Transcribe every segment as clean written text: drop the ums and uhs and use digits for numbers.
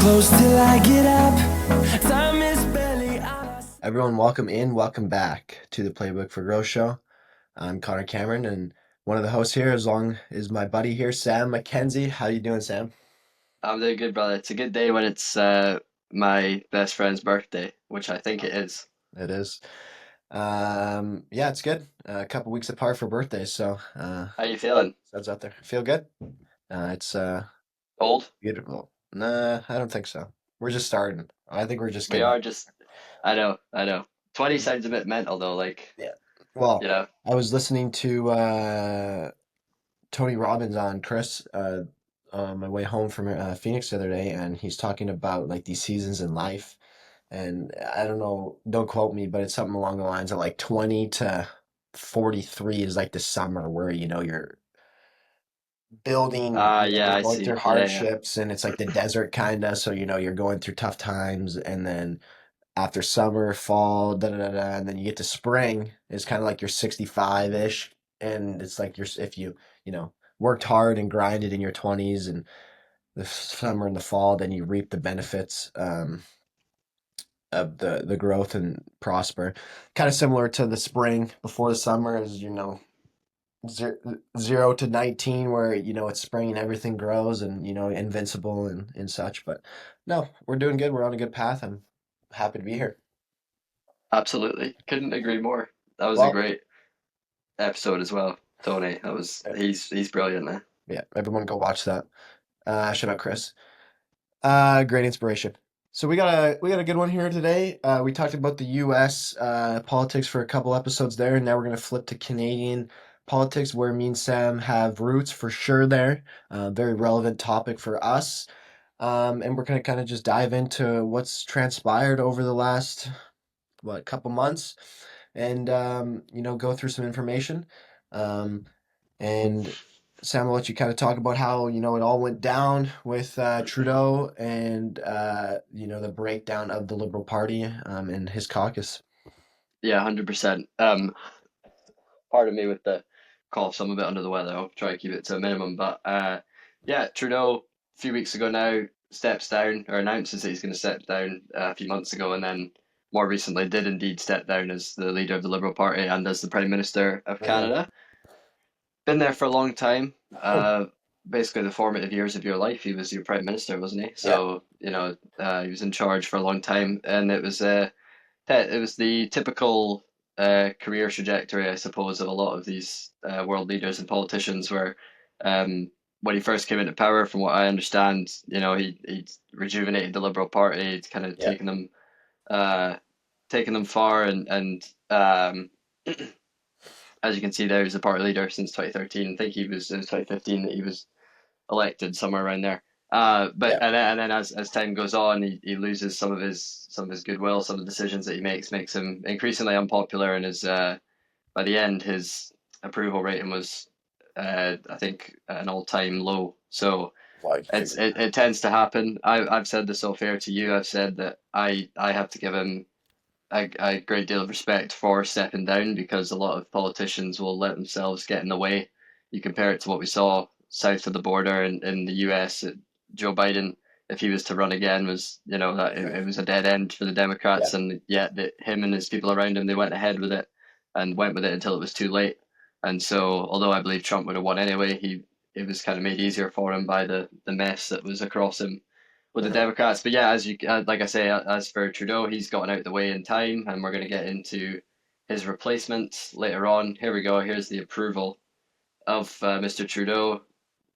close till I get up. Time is barely on our side. Everyone, welcome in, welcome back to the Playbook for Growth show. I'm Connor Cameron, and one of the hosts here, as long as my buddy here, Sam McKenzie. How you doing, Sam? I'm doing good, brother. It's a good day when it's my best friend's birthday, which I think it is. It is. Yeah, it's good. A couple weeks apart for birthdays, so How you feeling? that's out there. Feel good? It's Old? beautiful. Nah, I don't think so. We're just starting. I think we're just We getting. are just, I know, I know. 20 sounds a bit mental though, like, Yeah. Well, you know. I was listening to Tony Robbins on Chris on my way home from Phoenix the other day, and he's talking about like these seasons in life. And I don't know, don't quote me, but it's something along the lines of like 20 to 43 is like the summer where you're building, Yeah, you're I going through see. Yeah, yeah. hardships, and it's like the desert kind of. So you're going through tough times, and then after summer, fall, da da da da, and then you get to spring, it's kind of like you're 65-ish, and it's like if you worked hard and grinded in your 20s, and the summer and the fall, then you reap the benefits of the growth and prosper. Kind of similar to the spring before the summer is, 0 to 19, where it's spring and everything grows, and invincible and such. But no, we're doing good. We're on a good path. I'm happy to be here. Absolutely. Couldn't agree more. That was a Well, great episode as well, Tony. He's brilliant, man. yeah, everyone go watch that. Shout out Chris. Great inspiration. So we got a good one here today. We talked about the U.S. Politics for a couple episodes there, and now we're gonna flip to Canadian politics, where me and Sam have roots for sure there. Very relevant topic for us. And we're gonna kind of just dive into what's transpired over the last couple months, and go through some information. Um, and Sam, will let you kind of talk about how it all went down with Trudeau, and the breakdown of the Liberal Party and his caucus. Yeah, 100%. Pardon me with the cough, so I'm a bit under the weather. I'll try to keep it to a minimum. But yeah, Trudeau, a few weeks ago now, steps down or announces that he's going to step down a few months ago, and then more recently did indeed step down as the leader of the Liberal Party and as the Prime Minister of Yeah. Canada. Been there for a long time. Basically, the formative years of your life, he was your Prime Minister, wasn't he? Yeah. So, he was in charge for a long time, and it was the typical career trajectory, I suppose, of a lot of these world leaders and politicians. Where when he first came into power, from what I understand, he rejuvenated the Liberal Party. He'd kind of Yeah. taken them far, and as you can see there, he's the party leader since 2013. I think it was 2015 that he was elected, somewhere around there. But Yeah. and then as time goes on, he loses some of his goodwill. Some of the decisions that he makes him increasingly unpopular, and his by the end his approval rating was I think at an all-time low. So Like, it tends to happen. I've said this off air to you. I've said that I have to give him a great deal of respect for stepping down, because a lot of politicians will let themselves get in the way. You compare it to what we saw south of the border in the US. Joe Biden, if he was to run again, was that it was a dead end for the yeah. Democrats, and yet him and his people around him, they went ahead with it and went with it until it was too late. And so, although I believe Trump would have won anyway, it was kind of made easier for him by the mess that was across him with the Uh-huh. Democrats. But yeah, like I say, as for Trudeau, he's gotten out of the way in time, and we're going to get into his replacement later on. Here we go. Here's the approval of Mr. Trudeau,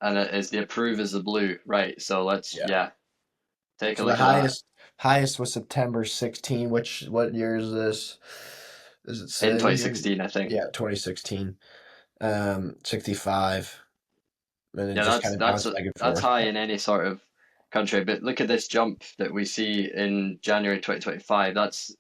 and it is the approve is the blue, right? So let's Yeah. take a So the look at that. highest was September 16. What year is this? Does it In say here? 2016, I think. Yeah, 2016. 65. And then Yeah, just that's kind of that's bounced back and that's forth. high in any sort of country. But look at this jump that we see in January 2025. That's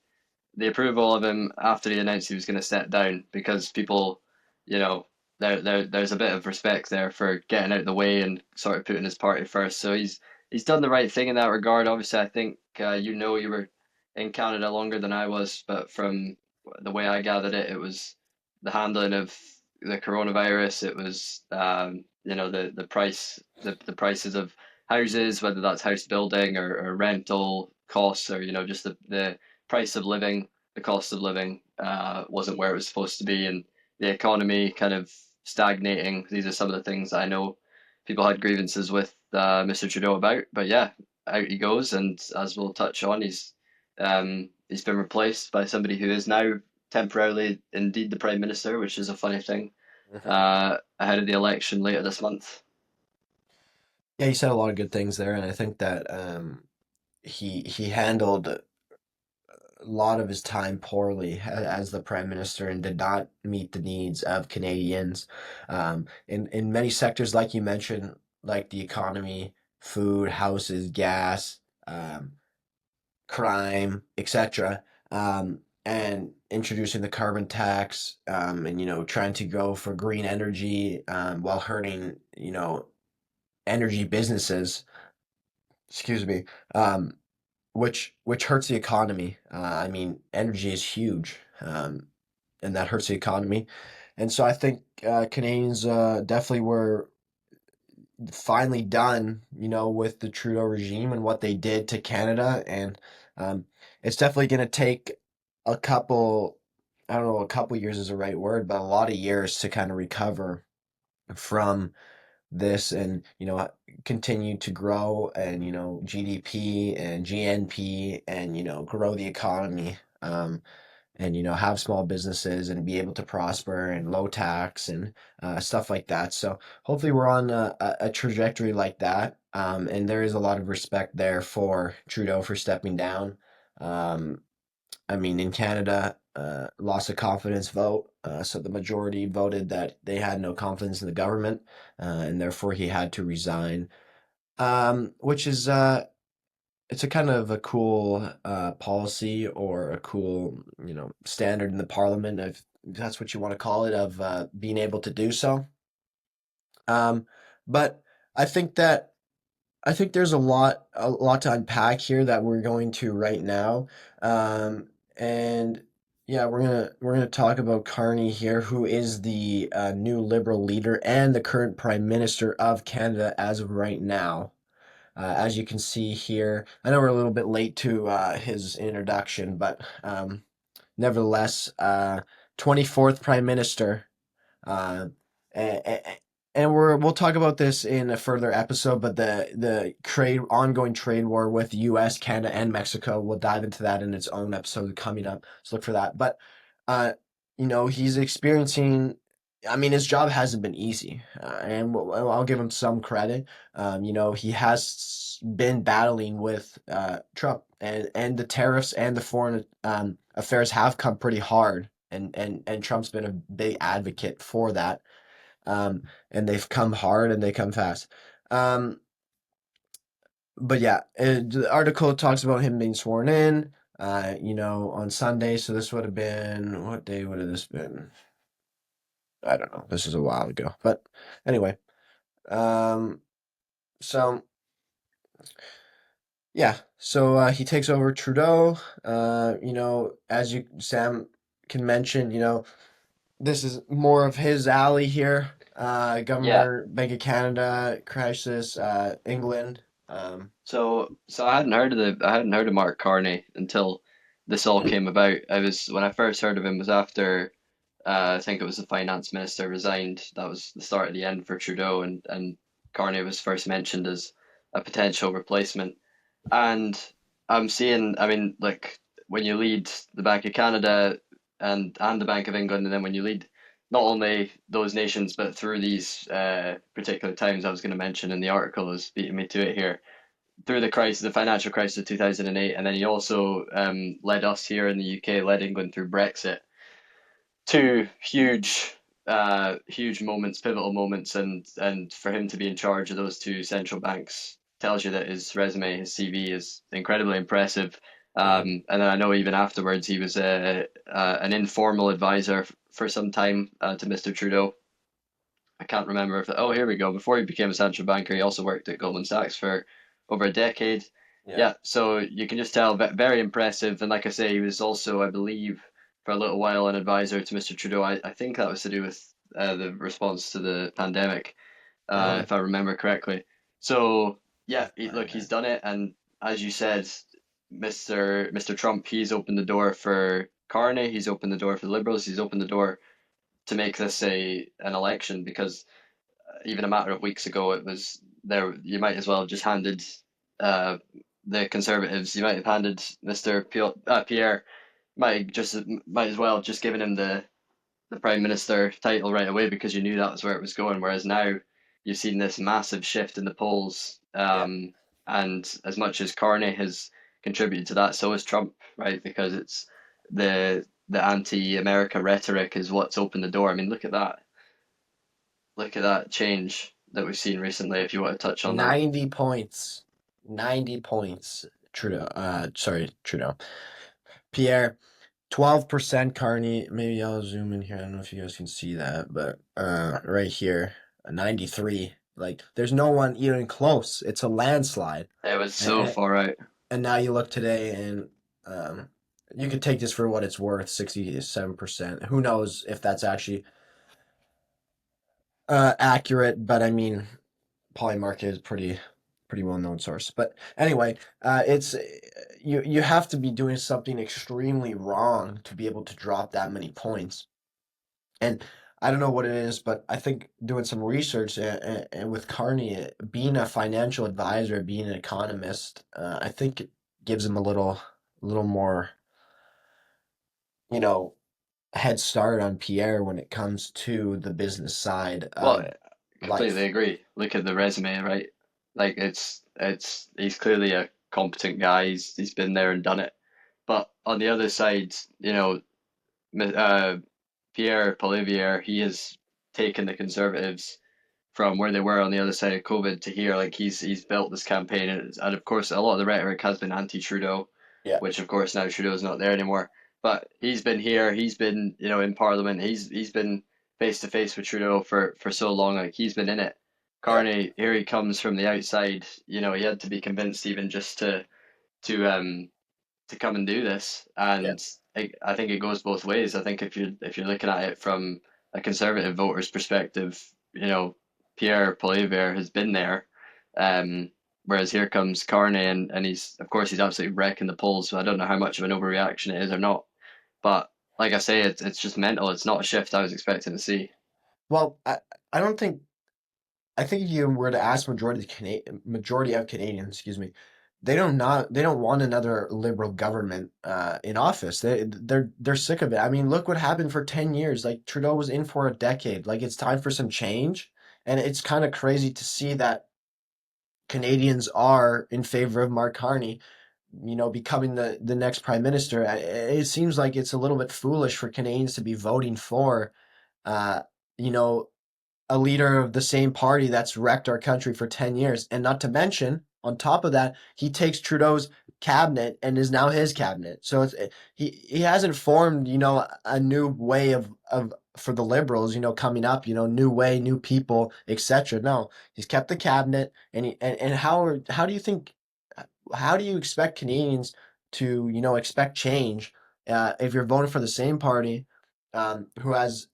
the approval of him after he announced he was going to step down, because people, you know, there's a bit of respect there for getting out of the way and sort of putting his party first. So he's done the right thing in that regard. Obviously, I think you were in Canada longer than I was, but from the way I gathered it, it was the handling of the coronavirus. It was the prices of houses, whether that's house building or rental costs, or just the price of living, the cost of living wasn't where it was supposed to be, and the economy kind of stagnating. These are some of the things that I know people had grievances with Mr. Trudeau about. But yeah, out he goes, and as we'll touch on, he's been replaced by somebody who is now temporarily indeed the Prime Minister, which is a funny thing, ahead of the election later this month. Yeah, he said a lot of good things there, and I think that he handled a lot of his time poorly as the prime minister and did not meet the needs of Canadians in many sectors, like you mentioned, like the economy, food, houses, gas, um, crime, etc. And introducing the carbon tax, and trying to go for green energy, while hurting energy businesses. Excuse me. Um, which hurts the economy. I mean, energy is huge, and that hurts the economy. And so I think Canadians definitely were finally done, with the Trudeau regime and what they did to Canada. And um, it's definitely going to take a couple, I don't know, a couple years is the right word, but a lot of years to kind of recover from this and continue to grow and GDP and GNP and grow the economy, and have small businesses and be able to prosper and low tax and stuff like that. So hopefully we're on a trajectory like that, and there is a lot of respect there for Trudeau for stepping down. um, I mean, in Canada, lost a confidence vote, so the majority voted that they had no confidence in the government, and therefore he had to resign. Which is it's a kind of a cool policy or a cool standard in the parliament, if that's what you want to call it, of being able to do so. Um, but I think that I think there's a lot to unpack here that we're going to right now. And yeah, we're gonna talk about Carney here, who is the new Liberal leader and the current Prime Minister of Canada as of right now. As you can see here, I know we're a little bit late to his introduction, but nevertheless, 24th Prime Minister. uh, and, and we'll talk about this in a further episode, but the ongoing trade war with U.S., Canada, and Mexico, we'll dive into that in its own episode coming up. So look for that. But uh, he's experiencing. I mean, his job hasn't been easy, and I'll give him some credit. He has been battling with Trump, and the tariffs and the foreign affairs have come pretty hard, and Trump's been a big advocate for that. And they've come hard and they come fast. Um, but yeah, the article talks about him being sworn in, on Sunday. So this would have been, what day would have this been? I don't know. This is a while ago. But anyway, um, so yeah, so he takes over Trudeau. As Sam can mention, this is more of his alley here. Yeah. Governor, Bank of Canada, crisis, England. So I hadn't heard of Mark Carney until this all came about. When I first heard of him was after I think it was the finance minister resigned. That was the start of the end for Trudeau, and Carney was first mentioned as a potential replacement. And I'm seeing, I mean, like when you lead the Bank of Canada and the Bank of England, and then when you lead not only those nations but through these particular times I was going to mention in the article is beating me to it here, through the crisis, the financial crisis of 2008, and then he also led us here in the UK, led England through Brexit. Two huge moments, pivotal moments, and for him to be in charge of those two central banks tells you that his resume, his CV is incredibly impressive. Mhm. And then I know even afterwards he was an informal advisor for some time to Mr. Trudeau. I can't remember if, oh, here we go. Before he became a central banker, he also worked at Goldman Sachs for over a decade. Yeah. Yeah, so you can just tell, very impressive. And like I say, he was also, I believe, for a little while an advisor to Mr. Trudeau. I think that was to do with the response to the pandemic, Oh, if I remember correctly. So Yeah, look, he's done it, and as you said, Mr. Trump, he's opened the door for Carney, he's opened the door for the Liberals, he's opened the door to make this an election because even a matter of weeks ago, it was there. You might as well have just handed uh, the Conservatives. You might have handed Mr. Pierre. Might as well just given him the Prime Minister title right away because you knew that was where it was going. Whereas now you've seen this massive shift in the polls, Yeah. and as much as Carney has contributed to that, so has Trump, right? Because it's the anti-America rhetoric is what's opened the door. I mean, look at that change that we've seen recently. If you want to touch on that, 90 points. 90 points. Trudeau. Sorry, Trudeau. Pierre, 12% Carney. Maybe I'll zoom in here. I don't know if you guys can see that, but right here, 93. Like, there's no one even close. It's a landslide. it was And, so and, far out. and now you look today, and um, you could take this for what it's worth, 67%. Who knows if that's actually accurate, but I mean, Polymarket is pretty well known source. But anyway, it's you have to be doing something extremely wrong to be able to drop that many points. And I don't know what it is, but I think doing some research and with Carney being a financial advisor, being an economist, I think it gives him a little more, you know, head start on Pierre when it comes to the business side Well, of completely life. agree. Look at the resume, right? Like it's he's clearly a competent guy. He's been there and done it. But on the other side, uh, Pierre Poilievre, he has taken the Conservatives from where they were on the other side of COVID to here. Like he's built this campaign, and of course a lot of the rhetoric has been anti-Trudeau, Yeah, which of course now Trudeau's not there anymore. But he's been here, he's been in Parliament, he's been face to face with Trudeau for so long, like he's been in it. yeah, Carney, here he comes from the outside. He had to be convinced even just to um to come and do this, yeah. and I think it goes both ways. I think if you're looking at it from a conservative voter's perspective, Pierre Poilievre has been there, whereas here comes Carney, and he's of course he's absolutely wrecking the polls. So I don't know how much of an overreaction it is or not, but like I say, it's just mental. It's not a shift I was expecting to see. Well, I don't think I think if you were to ask majority of Canadians, excuse me, they don't want another liberal government in office. They're sick of it. I mean, look what happened for 10 years. Like Trudeau was in for a decade. Like it's time for some change. And it's kind of crazy to see that Canadians are in favor of Mark Carney, becoming the next prime minister. It seems like it's a little bit foolish for Canadians to be voting for uh, you know, a leader of the same party that's wrecked our country for 10 years. And not to mention, on top of that, he takes Trudeau's cabinet and is now his cabinet. So he hasn't formed, a new way of for the liberals, coming up, new way, new people, etc. No, he's kept the cabinet and how do you think how do you expect Canadians to, expect change if you're voting for the same party who has,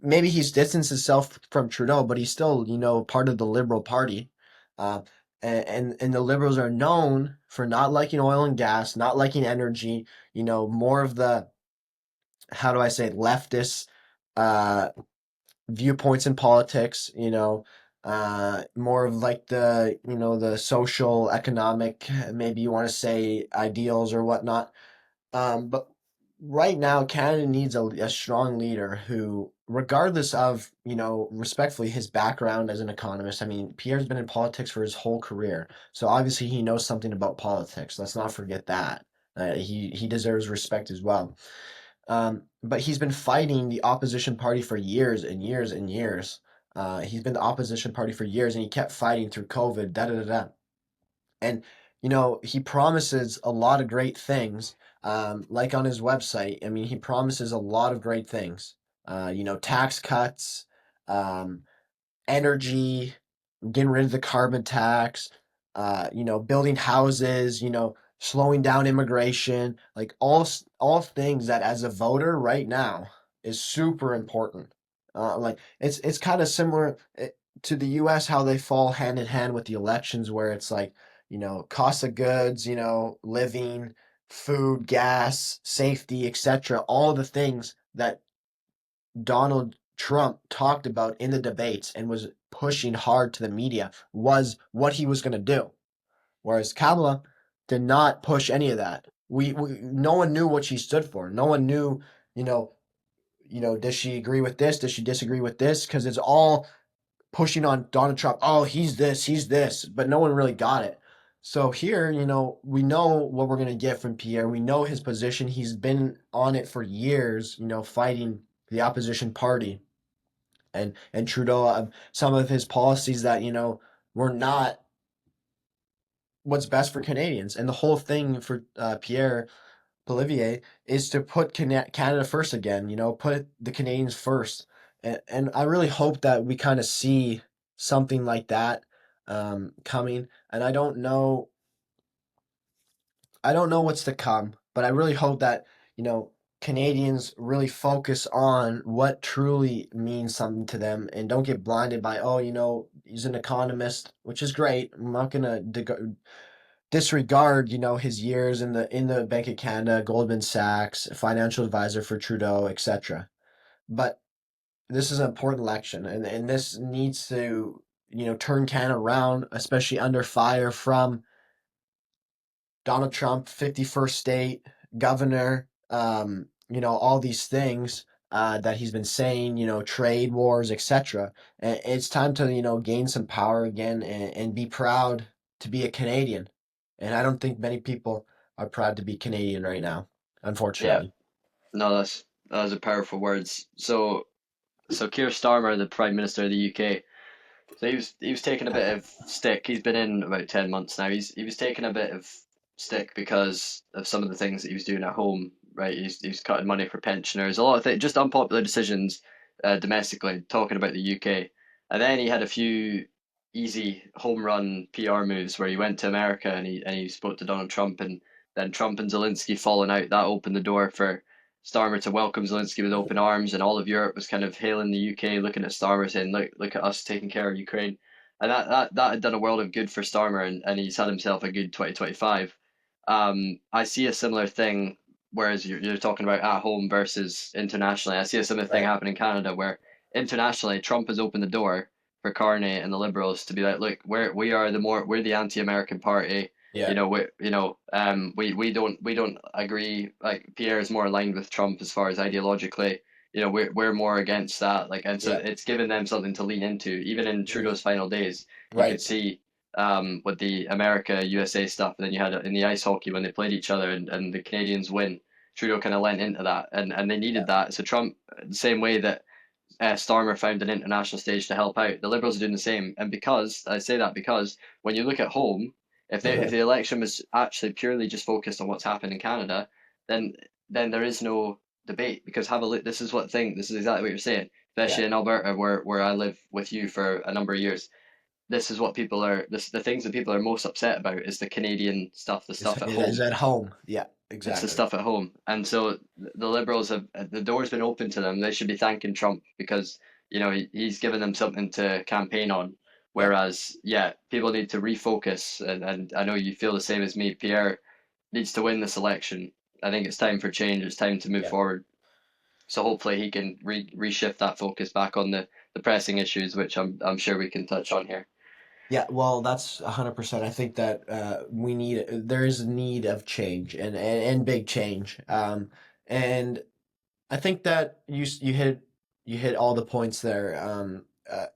maybe he's distanced himself from Trudeau, but he's still, part of the Liberal Party. Uh, and the Liberals are known for not liking oil and gas, not liking energy, more of the, how do I say, it, leftist uh, viewpoints in politics, more of like the social, economic, maybe you want to say ideals or whatnot. But right now, Canada needs a strong leader who, regardless of, respectfully, his background as an economist. I mean, Pierre's been in politics for his whole career. So obviously he knows something about politics. Let's not forget that. He deserves respect as well. But he's been fighting the opposition party for years and years and years. He's been the opposition party for years, and he kept fighting through COVID. Da da da da. And he promises a lot of great things. Like on his website, I mean, he promises a lot of great things. Tax cuts, um, energy, getting rid of the carbon tax, building houses, slowing down immigration, like all things that as a voter right now is super important. Like it's kind of similar. to the US, how they fall hand in hand with the elections, where it's like, cost of goods, living, food, gas, safety, etc. All the things that Donald Trump talked about in the debates and was pushing hard to the media was what he was going to do. Whereas Kamala did not push any of that. No one knew what she stood for. No one knew, you know, does she agree with this? Does she disagree with this? Because it's all pushing on Donald Trump. Oh, he's this, but no one really got it. So here, we know what we're gonna get from Pierre. We know his position. He's been on it for years, fighting the opposition party and Trudeau. Some of his policies that were not what's best for Canadians, and the whole thing for Pierre Polivier is to put Canada first again, put the Canadians first. And I really hope that we kind of see something like that coming. And I don't know what's to come, but I really hope that, Canadians really focus on what truly means something to them and don't get blinded by, oh, he's an economist, which is great. I'm not going to disregard, his years in the Bank of Canada, Goldman Sachs, financial advisor for Trudeau, etc. But this is an important election, and this needs to, turn Canada around, especially under fire from Donald Trump, 51st state governor, all these things that he's been saying, trade wars, etc. And it's time to, gain some power again and be proud to be a Canadian. And I don't think many people are proud to be Canadian right now, Yeah, unfortunately. no, those are powerful words. So Keir Starmer, the Prime Minister of the UK, so he was taking a bit of stick. He's been in about 10 months now. He was taking a bit of stick because of some of the things that he was doing at home. Right, he's cutting money for pensioners, a lot of things, just unpopular decisions domestically. Talking about the UK, and then he had a few easy home run PR moves where he went to America and he spoke to Donald Trump, and then Trump and Zelensky falling out. That opened the door for Starmer to welcome Zelensky with open arms, and all of Europe was kind of hailing the UK, looking at Starmer, saying, "Look at us taking care of Ukraine," and that had done a world of good for Starmer, and he's had himself a good 2025. I see a similar thing, whereas you're talking about at home versus internationally. I see a similar thing Right. happen in Canada, where internationally Trump has opened the door for Carney and the Liberals to be like, look, we're the anti-American party. Yeah. We don't agree. Like Pierre is more aligned with Trump as far as ideologically. We're more against that. Like, and so Yeah. it's given them something to lean into. Even in Mhm. Trudeau's final days, you could Right. see with the America USA stuff, and then you had it in the ice hockey when they played each other, and the Canadians win. Trudeau kind of lent into that, and they Yeah. needed that. So Trump, the same way that Starmer found an international stage to help out. The Liberals are doing the same, and because I say that because when you look at home, if the election was actually purely just focused on what's happened in Canada, then there is no debate. Because have a look. This is exactly what you're saying, Yeah. especially in Alberta, where I live with you for a number of years. This is what people are. The things that people are most upset about is the Canadian stuff, the Is stuff at is home. at home. Yeah. It's the Exactly. stuff at home. And so the Liberals have the door's been open to them. They should be thanking Trump because, he's given them something to campaign on. Yeah. Whereas, yeah, people need to refocus. And I know you feel the same as me. Pierre needs to win this election. I think it's time for change. It's time to move Yeah. forward. So hopefully he can reshift that focus back on the pressing issues, which I'm sure we can touch on here. Yeah, well, that's 100%. I think that there is a need of change and big change. And I think that you hit all the points there.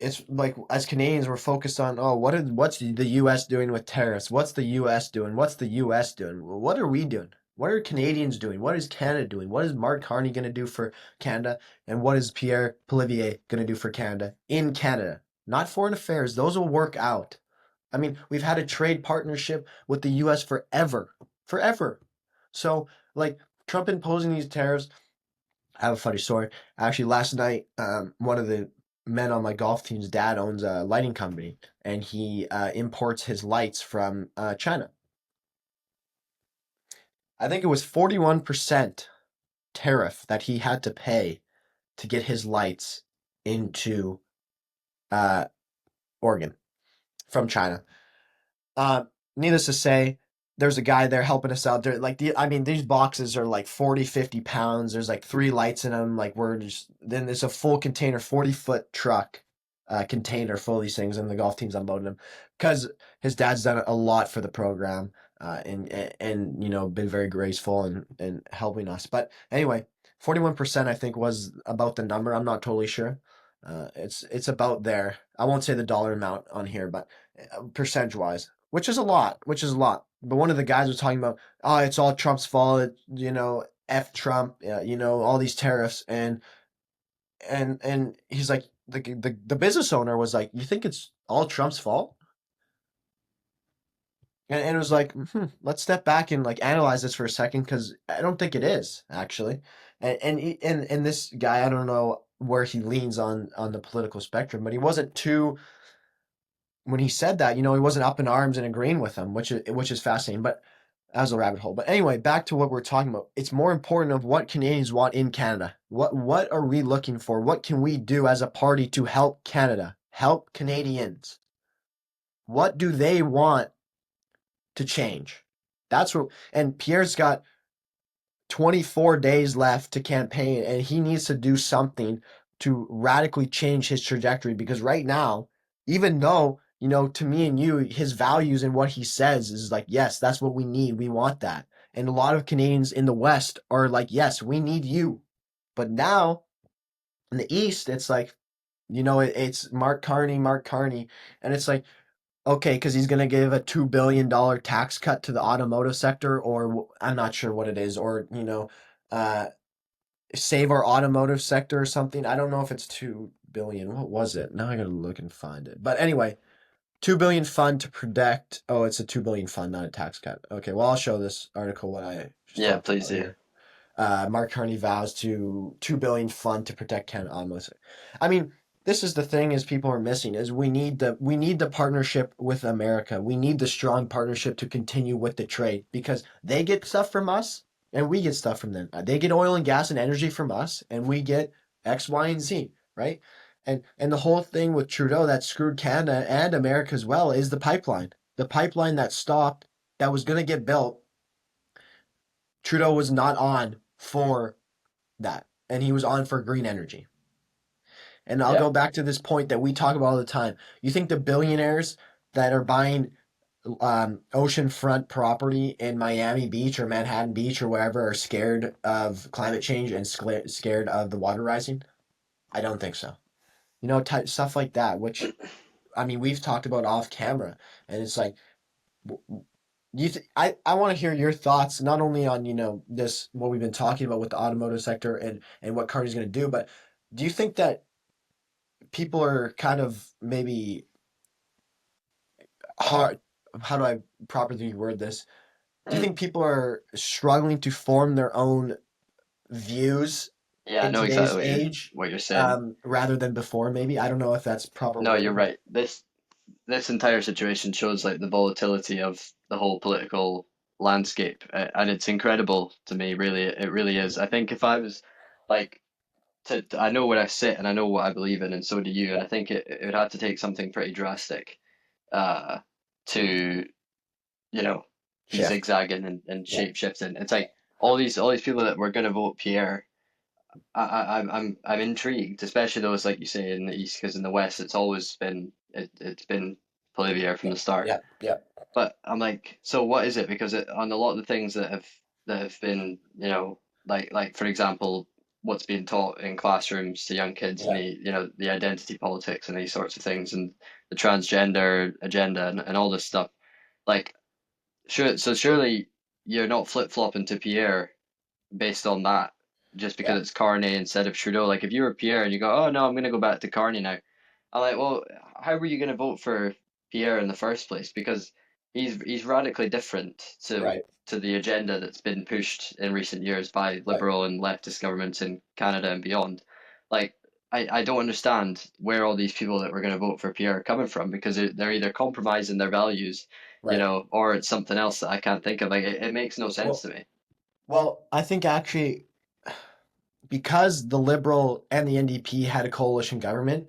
It's like as Canadians, we're focused on, oh, what's the U.S. doing with tariffs? What's the U.S. doing? What's the U.S. doing? Well, what are we doing? What are Canadians doing? What is Canada doing? What is Mark Carney going to do for Canada? And what is Pierre Polivier going to do for Canada in Canada? Not foreign affairs. Those will work out. I mean, we've had a trade partnership with the U.S. forever, forever. So, like Trump imposing these tariffs. I have a funny story. Actually, last night, one of the men on my golf team's dad owns a lighting company, and he imports his lights from China. I think it was 41% tariff that he had to pay to get his lights into uh, Oregon from China. Needless to say, there's a guy there helping us out. There, like these boxes are like 40, 50 pounds. There's like 3 lights in them. Like then there's a full container, 40-foot truck, container full of these things, and the golf team's unloading them because his dad's done a lot for the program, and been very graceful and helping us. But anyway, 41% I think was about the number. I'm not totally sure. It's about there. I won't say the dollar amount on here, but percentage wise, which is a lot, But one of the guys was talking about, oh, it's all Trump's fault, F Trump, all these tariffs, and he's like, the business owner was like, you think it's all Trump's fault? And it was like, let's step back and like analyze this for a second because I don't think it is actually. And this guy, I don't know where he leans on the political spectrum, but he wasn't too when he said that, he wasn't up in arms and agreeing with him, which is fascinating. But that was a rabbit hole. But anyway, back to what we're talking about. It's more important of what Canadians want in Canada. What are we looking for? What can we do as a party to help Canada, help Canadians? What do they want to change? That's what. And Pierre's got 24 days left to campaign, and he needs to do something to radically change his trajectory because right now, even though, to me and you, his values and what he says is like, yes, that's what we need. We want that. And a lot of Canadians in the West are like, yes, we need you. But now in the East, it's like, it's Mark Carney. And it's like, okay, because he's going to give a $2 billion tax cut to the automotive sector, or I'm not sure what it is, or, uh, save our automotive sector or something. I don't know if it's 2 billion. What was it? Now I got to look and find it. But anyway, 2 billion fund to protect. Oh, it's a 2 billion fund, not a tax cut. Okay, well, I'll show this article what I just Yeah, talked please about do. here. Mark Carney vows to 2 billion fund to protect Canada automotive. I mean, this is the thing is people are missing is we need the partnership with America. We need the strong partnership to continue with the trade because they get stuff from us and we get stuff from them. They get oil and gas and energy from us and we get X, Y, and Z, right? And the whole thing with Trudeau that screwed Canada and America as well is the pipeline. The pipeline that stopped that was going to get built. Trudeau was not on for that, and he was on for green energy. And I'll Yeah. go back to this point that we talk about all the time. You think the billionaires that are buying oceanfront property in Miami Beach or Manhattan Beach or wherever are scared of climate change and scared of the water rising? I don't think so. Stuff like that, which, I mean, we've talked about off camera, and it's like, I want to hear your thoughts not only on this what we've been talking about with the automotive sector and what Carney's going to do, but do you think that people are kind of maybe hard? How do I properly word this? Do you Mm. think people are struggling to form their own views Yeah, I in know today's exactly age, what you're saying. rather than before? Maybe I don't know if that's proper No, you're wording. right. This entire situation shows like the volatility of the whole political landscape, and it's incredible to me. Really, it really is. I think if I was like I know where I sit and I know what I believe in, and so do you. And I think it would have to take something pretty drastic, uh, to be Shift. zigzagging and Yeah. shape shifting. It's like all these people that were going to vote Pierre. I'm intrigued, especially those like you say in the East, because in the West it's always been it's been Poilievre from Yeah. the start. Yeah. Yeah. But I'm like, so what is it? Because on a lot of the things that have been, like for example, what's being taught in classrooms to young kids and Yeah. the identity politics and these sorts of things and the transgender agenda and all this stuff. Like, surely you're not flip-flopping to Pierre based on that just because Yeah. it's Carney instead of Trudeau. Like if you were Pierre and you go, oh no, I'm gonna go back to Carney now. I'm like, well, how were you gonna vote for Pierre in the first place? Because he's radically different Right. to the agenda that's been pushed in recent years by Right. liberal and leftist governments in Canada and beyond. Like I don't understand where all these people that were going to vote for Pierre are coming from because they're either compromising their values, Right. or it's something else that I can't think of. Like it makes no sense Well, to me. I think actually because the Liberal and the NDP had a coalition government,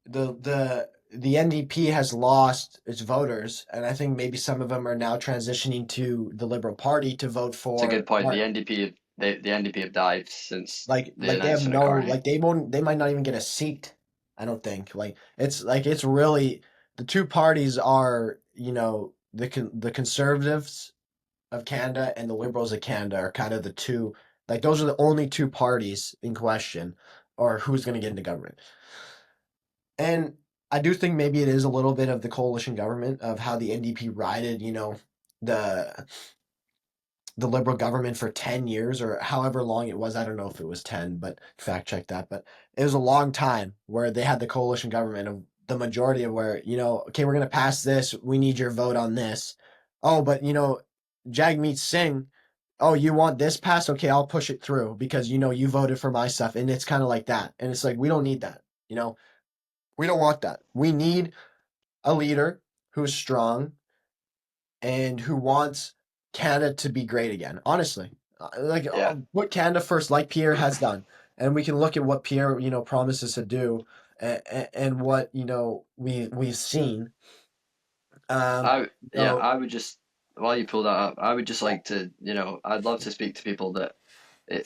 the the NDP has lost its voters, and I think maybe some of them are now transitioning to the Liberal Party to vote It's a good for point. Mark. The NDP have dived since the Like they have announcement of no, Carney. like they might not even get a seat. I don't think. Like it's really the two parties are, the conservatives of Canada and the liberals of Canada are kind of the two, like those are the only two parties in question, or who's going to get into government. And I do think maybe it is a little bit of the coalition government of how the NDP rided, the the liberal government for 10 years or however long it was. I don't know if it was 10, but fact check that. But it was a long time where they had the coalition government of the majority of where, okay, we're going to pass this. We need your vote on this. Oh, but, Jagmeet Singh, oh, you want this passed? Okay, I'll push it through because, you voted for my stuff. And it's kind of like that. And it's like, we don't need that. We don't want that. We need a leader who's strong and who wants Canada to be great again. Honestly, Yeah. put Canada first, like Pierre has done, and we can look at what Pierre, promises to do, and what we've seen. So I would just, while you pull that up, I would just yeah, like to, I'd love to speak to people that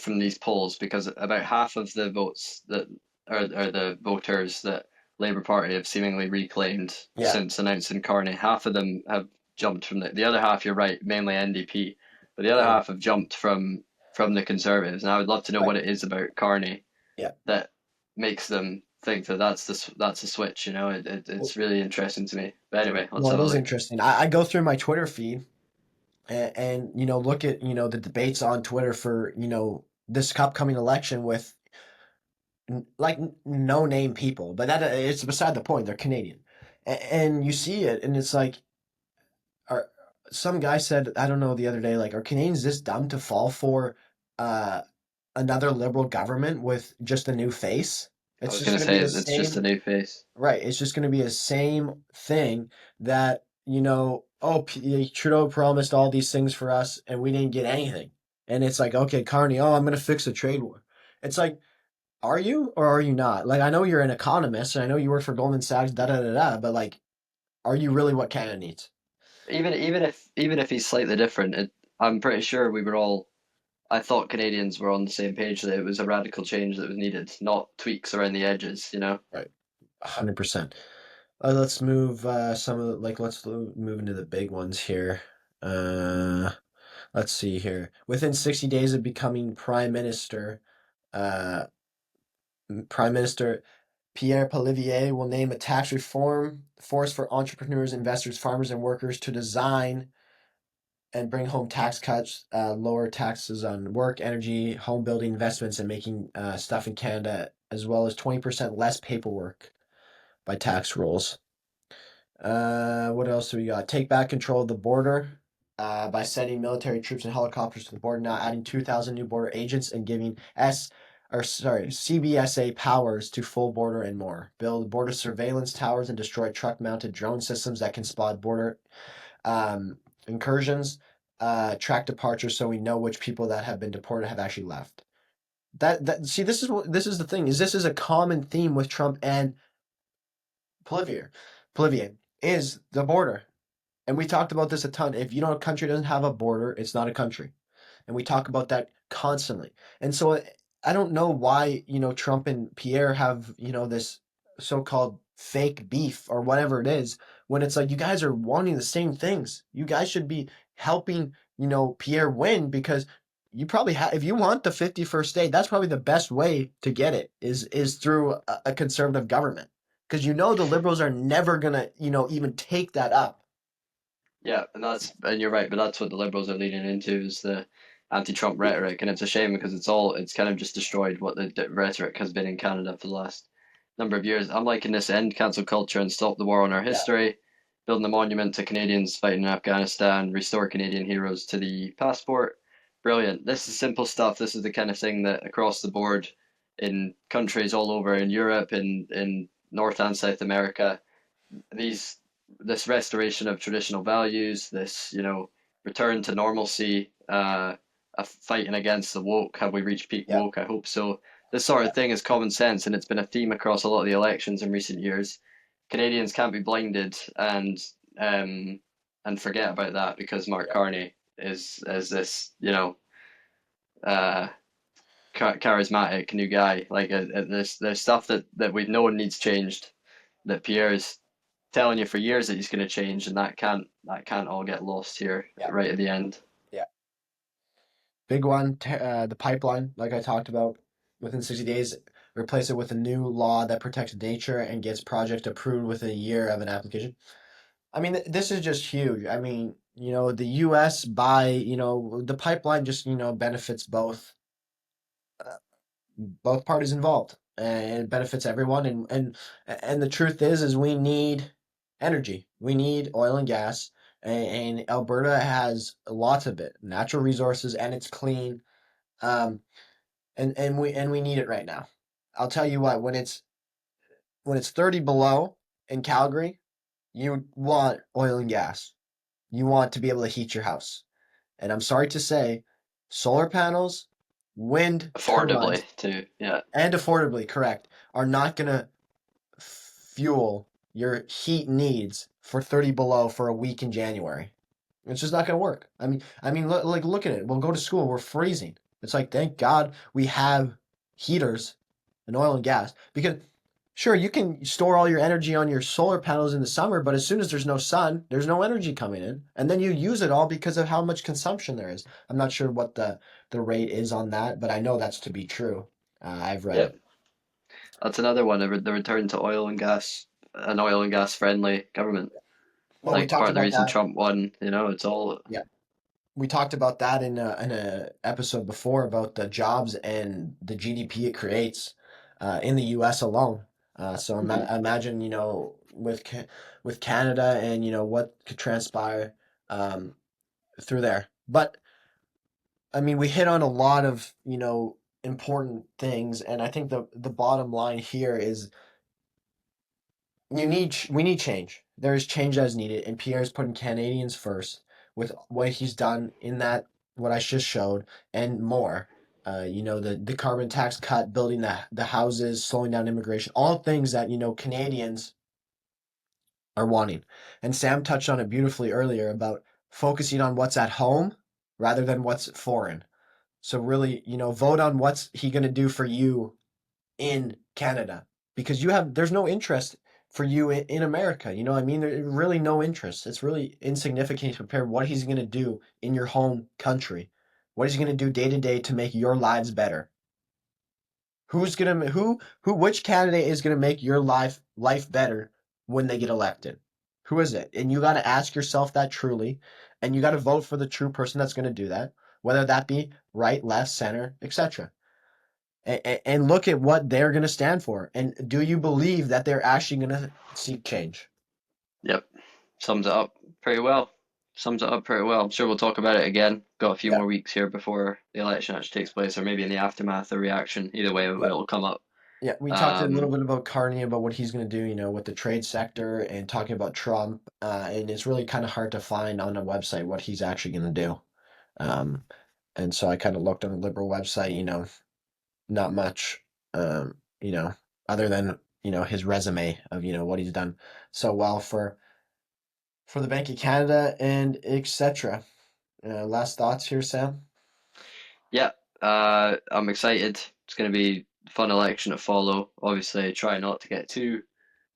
from these polls because about half of the votes that are the voters that Labour Party have seemingly reclaimed yeah, since announcing Carney, half of them have jumped from the other half, you're right, mainly NDP, but the other yeah, half have jumped from the Conservatives, and I would love to know right, what it is about Carney yeah. that makes them think that that's the switch. Well, It's really interesting to me. But anyway, let's well, it have a is look. interesting. I go through my Twitter feed and look at the debates on Twitter for this upcoming election with like no name people, but that it's beside the point. They're Canadian, and you see it, and it's like, are some guy said I don't know the other day, like, are Canadians this dumb to fall for uh, another liberal government with just a new face? I It's was just gonna going to be say the it's just a same, new face. right? It's just going to be the same thing that Oh, Trudeau promised all these things for us, and we didn't get anything. And it's like, okay, Carney, oh, I'm going to fix the trade war. It's like, are you or are you not? Like, I know you're an economist, and I know you work for Goldman Sachs, da da da da. But like, are you really what Canada needs? Even if he's slightly different, I'm pretty sure we were all. I thought Canadians were on the same page that it was a radical change that was needed, not tweaks around the edges. 100%. Let's move some of let's move into the big ones here. Uh, let's see here. Within 60 days of becoming uh, Prime Minister Pierre Poilievre will name a tax reform force for entrepreneurs, investors, farmers, and workers to design and bring home tax cuts, lower taxes on work, energy, home building investments, and making stuff in Canada, as well as 20% less paperwork by tax rules. What else do we got? Take back control of the border by sending military troops and helicopters to the border, now adding 2,000 new border agents and giving CBSA powers to full border and more. Build border surveillance towers and destroy truck-mounted drone systems that can spot border incursions, track departures, so we know which people that have been deported have actually left. See, this is the thing. This is a common theme with Trump and Poilievre. Poilievre is the border. And we talked about this a ton. If a country doesn't have a border, it's not a country. And we talk about that constantly. And so I don't know why, Trump and Pierre have, this so-called fake beef or whatever it is, when it's like you guys are wanting the same things. You guys should be helping, Pierre win because you probably have, if you want the 51st state, that's probably the best way to get it is through a conservative government. Because the liberals are never gonna, even take that up. Yeah, and you're right, but that's what the Liberals are leaning into is the anti-Trump rhetoric, and it's a shame because it's kind of just destroyed what the rhetoric has been in Canada for the last number of years. I'm liking this end cancel culture and stop the war on our Yeah. history, building a monument to Canadians fighting in Afghanistan, restore Canadian heroes to the passport. Brilliant. This is simple stuff. This is the kind of thing that across the board in countries all over in Europe, in North and South America, these this restoration of traditional values, this return to normalcy, a fighting against the woke. Have we reached peak Yeah. woke? I hope so. This sort Yeah. of thing is common sense, and it's been a theme across a lot of the elections in recent years. Canadians can't be blinded um and forget about that because Mark Yeah. Carney is this, uh charismatic new guy. Like there's stuff that we've known needs changed, that Pierre's telling you for years that he's going to change, and that can't all get lost here Yeah. right at the end. Yeah. Big one, the pipeline, like I talked about, within 60 days, replace it with a new law that protects nature and gets project approved within a year of an application. I mean, this is just huge. I mean, the U.S. the pipeline just, benefits uh, both parties involved, and it benefits everyone. And the truth is we need energy. We need oil and gas, and Alberta has lots of it, natural resources, and it's clean. Um, and we need it right now. I'll tell you what, when it's 30 below in Calgary, you want oil and gas. You want to be able to heat your house. And I'm sorry to say, solar panels, wind Affordably turbines, too. Yeah. and affordably, correct, are not going to fuel your heat needs for 30 below for a week in January. It's just not going to work. I mean, look at it. We'll go to school. We're freezing. It's like, thank God we have heaters and oil and gas, because sure, you can store all your energy on your solar panels in the summer, but as soon as there's no sun, there's no energy coming in, and then you use it all because of how much consumption there is. I'm not sure what the rate is on that, but I know that's to be true. I've read Yep. it. That's another one. The return to oil and gas, an oil and gas friendly government. Well, we Like talked part of the about reason that. Trump won. It's all. Yeah, we talked about that in a episode before about the jobs and the GDP it creates in the U.S. alone. So Mhm. imagine, with Canada and what could transpire um, through there. But I mean, we hit on a lot of important things, and I think the bottom line here is we need change. There is change as needed, and Pierre's putting Canadians first with what he's done in that what I just showed and more. The carbon tax cut, building the houses, slowing down immigration, all things that Canadians are wanting. And Sam touched on it beautifully earlier about focusing on what's at home rather than what's foreign. So really, vote on what's he going to do for you in Canada, because there's no interest for you in America. You know what I mean? There's really no interest. It's really insignificant compared to what he's going to do in your home country. What is he going to do day to day to make your lives better? Which candidate is going to make your life better when they get elected? Who is it? And you got to ask yourself that truly, and you got to vote for the true person that's going to do that, whether that be right, left, center, etc. And look at what they're going to stand for. And do you believe that they're actually going to seek change? Yep. Sums it up pretty well. Sums it up pretty well. I'm sure we'll talk about it again. Got a few Yeah, more weeks here before the election actually takes place, or maybe in the aftermath or reaction. Either way, yeah, it'll come up. yeah. We talked a little Um, bit about Carney, about what he's going to do, with the trade sector, and talking about Trump. And it's really kind of hard to find on a website what he's actually going to do. Um, and so I kind of looked on the Liberal website, not much, um, you know, other than, his resume of, what he's done so well for the Bank of Canada and etc. Last thoughts here, Sam? yeah, I'm excited. It's going to be a fun election to follow. Obviously, try not to get too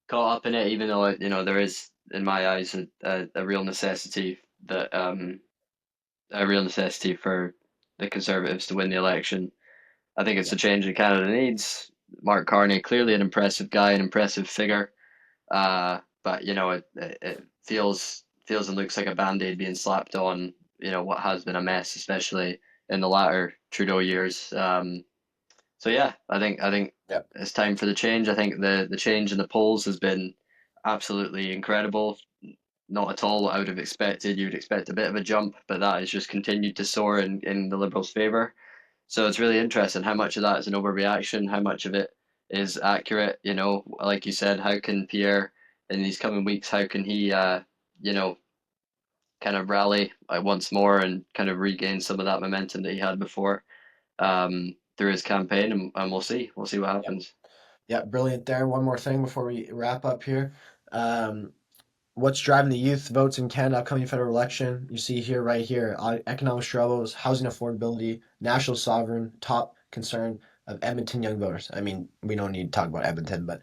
caught up in it, even though there is, in my eyes, a real necessity that a real necessity for the Conservatives to win the election. I think it's Yeah, a change that Canada needs. Mark Carney, clearly an impressive guy, an impressive figure. But it feels and looks like a band-aid being slapped on, what has been a mess, especially in the latter Trudeau years. So yeah, I think yeah, it's time for the change. I think the change in the polls has been absolutely incredible. Not at all what I would have expected. You would expect a bit of a jump, but that has just continued to soar in the Liberals' favour. So it's really interesting how much of that is an overreaction, how much of it is accurate. Like you said, how can Pierre in these coming weeks, how can he, you know, kind of rally once more and kind of regain some of that momentum that he had before through his campaign, and we'll see what yeah. happens. Yeah, brilliant there. One more thing before we wrap up here. What's driving the youth votes in Canada upcoming federal election? You see here, right here, economic struggles, housing affordability, national sovereign, top concern of Edmonton young voters. I mean, we don't need to talk about Edmonton, but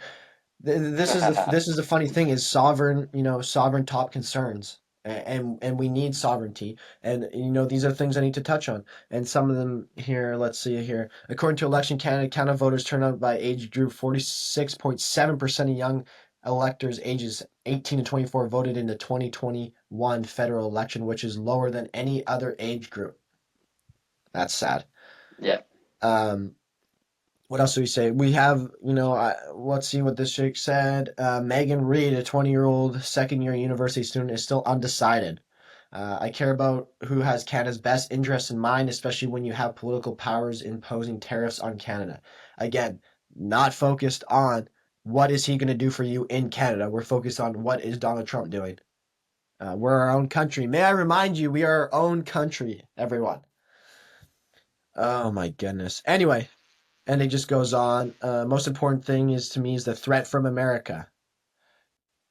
this is the funny thing is sovereign, sovereign top concerns, and we need sovereignty, and these are things I need to touch on, and some of them here. Let's see here. According to Election Canada, Canada voters turnout by age group, 46.7% of young electors ages 18 to 24 voted in the 2021 federal election, which is lower than any other age group. That's sad. Yeah. What else do we say? We have, let's see what this chick said. Megan Reed, a 20-year-old second-year university student, is still undecided. I care about who has Canada's best interests in mind, especially when you have political powers imposing tariffs on Canada. Again, not focused on what is he going to do for you in Canada. We're focused on what is Donald Trump doing. We're our own country. May I remind you, we are our own country, everyone. Oh my goodness. Anyway. And it just goes on. Most important thing is to me is the threat from America.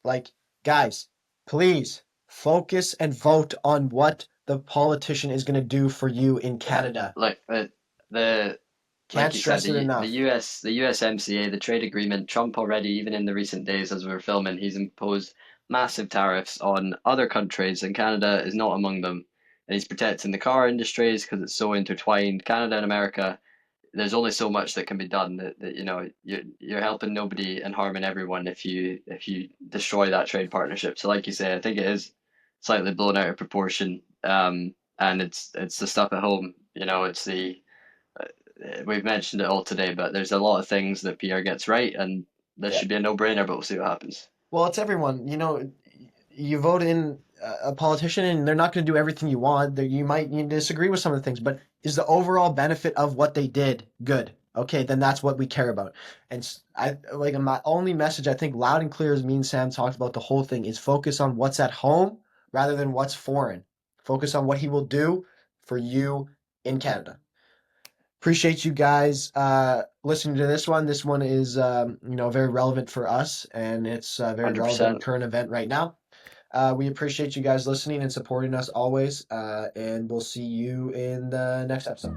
Like, guys, please focus and vote on what the politician is going to do for you in Canada. Like the Can't like you said, stress it enough. the USMCA, the trade agreement, Trump already, even in the recent days as we were filming, he's imposed massive tariffs on other countries, and Canada is not among them. And he's protecting the car industries because it's so intertwined. Canada and America, there's only so much that can be done that you're helping nobody and harming everyone if you destroy that trade partnership. So like you say, I think it is slightly blown out of proportion. And it's the stuff at home. It's the we've mentioned it all today, but there's a lot of things that PR gets right, and this Yeah. should be a no-brainer. But we'll see what happens. Well, it's everyone. You vote in a politician, and they're not going to do everything you want. You might disagree with some of the things, but is the overall benefit of what they did good? Okay, then that's what we care about. And my only message, I think, loud and clear, as me and Sam talked about the whole thing, is focus on what's at home rather than what's foreign. Focus on what he will do for you in Canada. Appreciate you guys listening to this one. This one is very relevant for us, and it's a very 100%. relevant current event right now. We appreciate you guys listening and supporting us always, and we'll see you in the next episode.